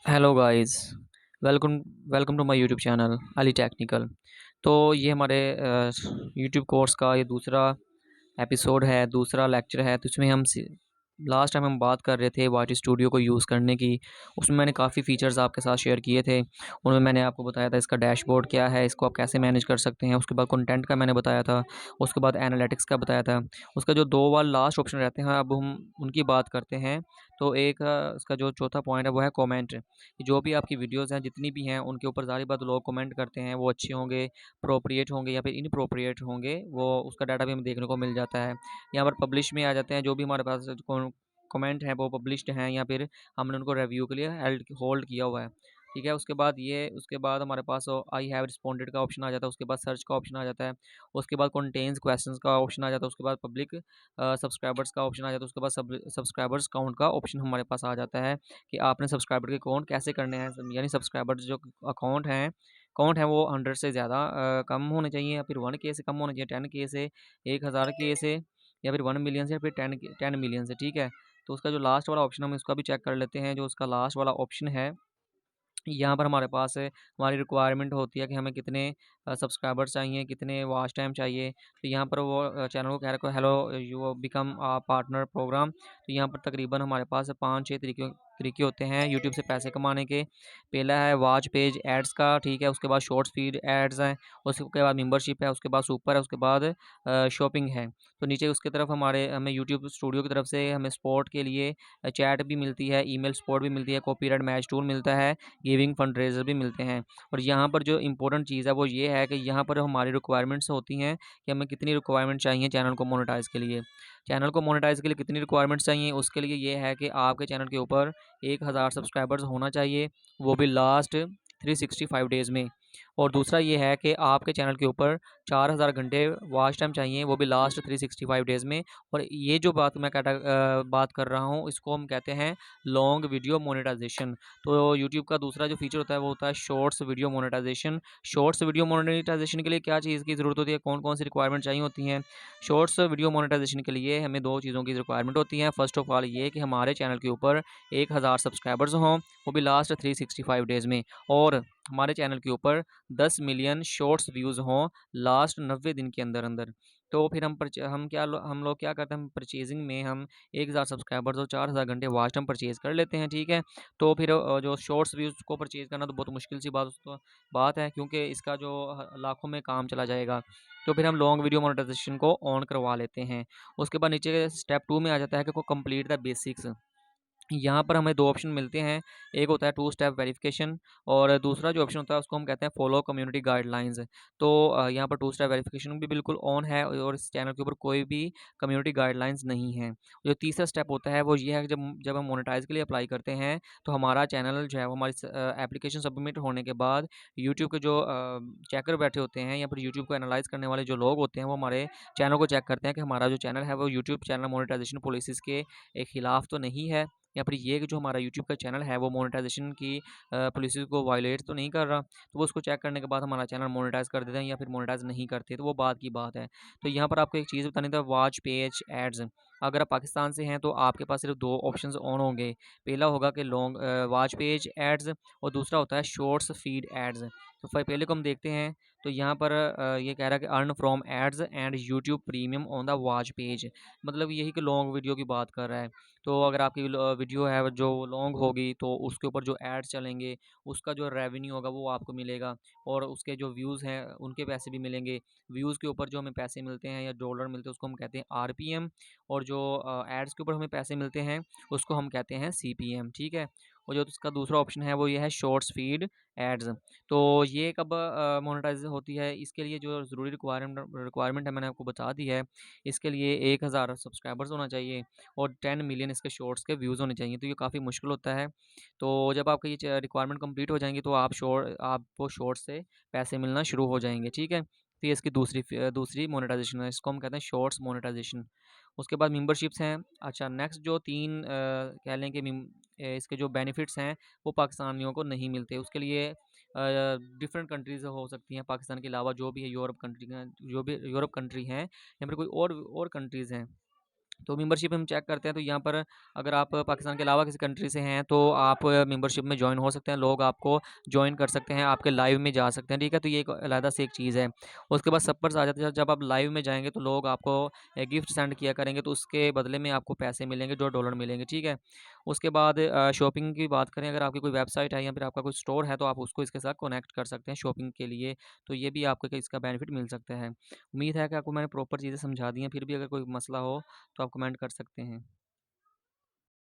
Hello guys. Welcome welcome to my YouTube channel Ali technical. तो ये हमारे यूट्यूब कोर्स का ये दूसरा एपिसोड है, दूसरा लेक्चर है। तो इसमें हम लास्ट टाइम हम बात कर रहे थे वाटी स्टूडियो को यूज़ करने की। उसमें मैंने काफ़ी फ़ीचर्स आपके साथ शेयर किए थे। उनमें मैंने आपको बताया था इसका डैशबोर्ड क्या है, इसको आप कैसे मैनेज कर सकते हैं। उसके बाद कंटेंट का मैंने बताया था। उसके बाद एनालिटिक्स का बताया था। उसका जो 2 बार लास्ट ऑप्शन रहते हैं, अब हम उनकी बात करते हैं। तो एक इसका जो चौथा पॉइंट है वो है कमेंट। जो भी आपकी वीडियोज़ हैं, जितनी भी हैं, उनके ऊपर ज़ाहिर बात लोग कमेंट करते हैं, वो अच्छे होंगे, एप्रोप्रिएट होंगे या फिर इनएप्रोप्रिएट होंगे, वो उसका डाटा भी हमें देखने को मिल जाता है। यहाँ पर पब्लिश में आ जाते हैं, जो भी हमारे पास कमेंट हैं वो पब्लिश्ड हैं या फिर हमने उनको रिव्यू के लिए होल्ड किया हुआ है। ठीक है, उसके बाद हमारे पास आई हैव रिस्पॉन्डेड का ऑप्शन आ जाता है। उसके बाद सर्च का ऑप्शन आ जाता है। उसके बाद कंटेन्स क्वेश्चंस का ऑप्शन आ जाता है। उसके बाद पब्लिक सब्सक्राइबर्स का ऑप्शन आ जाता है। उसके बाद सब्सक्राइबर्स काउंट का ऑप्शन हमारे पास आ जाता है कि आपने सब्सक्राइबर के काउंट कैसे करने हैं। यानी सब्सक्राइबर्स जो अकाउंट हैं वो 100 से ज़्यादा कम होने चाहिए या फिर 1K से कम होने चाहिए, 10K से, 1000K से, या फिर 1 मिलियन से, या फिर 10 मिलियन से। ठीक है, तो उसका जो लास्ट वाला ऑप्शन हम इसका भी चेक कर लेते हैं। जो उसका लास्ट वाला ऑप्शन है, यहाँ पर हमारे पास हमारी रिक्वायरमेंट होती है कि हमें कितने सब्सक्राइबर्स चाहिए, कितने वॉच टाइम चाहिए। तो यहाँ पर वो चैनल को कह रखा है hello you become a partner program. तो यहाँ पर तकरीबन हमारे पास 5-6 तरीके होते हैं यूट्यूब से पैसे कमाने के। पहला है वॉच पेज एड्स का, ठीक है। उसके बाद शॉर्ट्स फीड एड्स हैं। उसके बाद मेंबरशिप है। उसके बाद सुपर है। उसके बाद शॉपिंग है। तो नीचे उसकी तरफ हमें यूट्यूब स्टूडियो की तरफ से हमें सपोर्ट के लिए चैट भी मिलती है, ईमेल सपोर्ट भी मिलती है, कॉपीराइट मैच टूल मिलता है, गिविंग फंड रेजर भी मिलते हैं। और यहाँ पर जो इंपॉर्टेंट चीज़ है वो ये है कि यहाँ पर हमारी रिक्वायरमेंट्स होती हैं कि हमें कितनी रिक्वायरमेंट चाहिए चैनल को मोनेटाइज़ के लिए। चैनल को मोनेटाइज़ के लिए कितनी रिक्वायरमेंट्स चाहिए, उसके लिए ये है कि आपके चैनल के ऊपर 1000 सब्सक्राइबर्स होना चाहिए, वो भी लास्ट 365 डेज़ में। और दूसरा ये है कि आपके चैनल के ऊपर 4000 घंटे वॉच टाइम चाहिए, वो भी लास्ट 365 डेज़ में। और ये जो बात कर रहा हूँ, इसको हम कहते हैं लॉन्ग वीडियो मोनेटाइजेशन। तो यूट्यूब का दूसरा जो फीचर होता है वो होता है shorts video monetization. Shorts video monetization के लिए क्या चीज़ की ज़रूरत होती है, कौन कौन सी रिक्वायरमेंट चाहिए होती हैं। शॉर्ट्स वीडियो मोनेटाइजेशन के लिए हमें 2 चीज़ों की रिक्वायरमेंट होती है। फर्स्ट ऑफ ऑल ये कि हमारे चैनल के ऊपर 1000 सब्सक्राइबर्स हों, वो भी लास्ट 365 डेज़ में। और हमारे चैनल के ऊपर 10 मिलियन शॉर्ट्स व्यूज़ हों लास्ट 90 दिन के अंदर अंदर। तो फिर हम लोग क्या करते हैं, परचेजिंग में हम 1000 सब्सक्राइबर्स और 4000 घंटे वॉच टाइम परचेज़ कर लेते हैं। ठीक है, तो फिर जो शॉर्ट्स व्यूज़ को परचेज़ करना तो बहुत मुश्किल सी बात है, क्योंकि इसका जो लाखों में काम चला जाएगा। तो फिर हम लॉन्ग वीडियो मोनेटाइजेशन को ऑन करवा लेते हैं। उसके बाद नीचे स्टेप 2 में आ जाता है कि को कंप्लीट द बेसिक्स। यहाँ पर हमें 2 ऑप्शन मिलते हैं। एक होता है टू स्टेप वेरिफिकेशन, और दूसरा जो ऑप्शन होता है उसको हम कहते हैं फॉलो कम्युनिटी गाइडलाइंस। तो यहाँ पर टू स्टेप वेरिफिकेशन भी बिल्कुल ऑन है, और इस चैनल के ऊपर कोई भी कम्युनिटी गाइडलाइंस नहीं है। जो तीसरा स्टेप होता है वो ये है कि जब जब हम मोनेटाइज के लिए अप्लाई करते हैं, तो हमारा चैनल जो है वो हमारी एप्लीकेशन सबमिट होने के बाद यूट्यूब के जो चेकर बैठे होते हैं या फिर यूट्यूब को एनालाइज करने वाले जो लोग होते हैं, वो हमारे चैनल को चेक करते हैं कि हमारा जो चैनल है वो यूट्यूब चैनल मोनेटाइजेशन पॉलिसीज़ के खिलाफ तो नहीं है, या फिर ये कि जो हमारा यूट्यूब का चैनल है वो मोनेटाइजेशन की पॉलिसीज़ को वायलेट तो नहीं कर रहा। तो वो उसको चेक करने के बाद हमारा चैनल मोनेटाइज़ कर देते हैं या फिर मोनेटाइज़ नहीं करते, तो वो बात की बात है। तो यहाँ पर आपको एक चीज़ बतानी था, वॉच पेज एड्स। अगर आप पाकिस्तान से हैं तो आपके पास सिर्फ 2 ऑप्शंस ऑन होंगे। पहला होगा कि लॉन्ग वॉच पेज एड्स, और दूसरा होता है शॉर्ट्स फीड एड्स। तो पहले को हम देखते हैं। तो यहाँ पर ये कह रहा है कि earn from ads and YouTube premium on the watch page. मतलब यही कि लॉन्ग वीडियो की बात कर रहा है। तो अगर आपकी वीडियो है जो लॉन्ग होगी, तो उसके ऊपर जो एड्स चलेंगे, उसका जो रेवेन्यू होगा वो आपको मिलेगा, और उसके जो व्यूज़ हैं उनके पैसे भी मिलेंगे। व्यूज़ के ऊपर जो हमें पैसे मिलते हैं या डॉलर मिलते हैं उसको हम कहते हैं आरपीएम, और जो एड्स के ऊपर हमें पैसे मिलते हैं उसको हम कहते हैं सीपीएम। ठीक है, और जो इसका दूसरा ऑप्शन है वो ये है शॉर्ट्स फीड एड्स। तो ये कब मोनेटाइज होती है, इसके लिए जो ज़रूरी रिक्वायरमेंट है मैंने आपको बता दी है। इसके लिए 1000 सब्सक्राइबर्स होना चाहिए, और 10 मिलियन इसके शॉर्ट्स के व्यूज़ होने चाहिए। तो ये काफ़ी मुश्किल होता है। तो जब आपकी ये रिक्वायरमेंट कंप्लीट हो जाएंगी, तो आपको शॉर्ट्स से पैसे मिलना शुरू हो जाएंगे। ठीक है, तो ये इसकी दूसरी मोनेटाइजेशन है, इसको हम कहते हैं शॉर्ट्स मोनेटाइजेशन। उसके बाद मेंबरशिप्स हैं। अच्छा, नेक्स्ट जो 3 कह लें कि इसके जो बेनिफिट्स हैं वो पाकिस्तानियों को नहीं मिलते। उसके लिए डिफरेंट कंट्रीज़ हो सकती हैं पाकिस्तान के अलावा, जो भी है यूरोप कंट्री हैं, जो भी यूरोप कंट्री हैं, या फिर कोई और कंट्रीज़ हैं। तो मेंबरशिप हम चेक करते हैं, तो यहाँ पर अगर आप पाकिस्तान के अलावा किसी कंट्री से हैं तो आप मेंबरशिप में जॉइन हो सकते हैं, लोग आपको जॉइन कर सकते हैं, आपके लाइव में जा सकते हैं, ठीक है। तो ये एक अलग से एक चीज़ है। उसके बाद सपर्स आ जाते हैं, जब आप लाइव में जाएंगे तो लोग आपको गिफ्ट सेंड किया करेंगे, तो उसके बदले में आपको पैसे मिलेंगे, जो डॉलर मिलेंगे, ठीक है। उसके बाद शॉपिंग की बात करें, अगर आपकी कोई वेबसाइट है या फिर आपका कोई स्टोर है तो आप उसको इसके साथ कनेक्ट कर सकते हैं शॉपिंग के लिए, तो ये भी आपको इसका बेनिफिट मिल सकता है। उम्मीद है कि आपको मैंने प्रॉपर चीज़ें समझा दी हैं, फिर भी अगर कोई मसला हो तो आप कमेंट कर सकते हैं।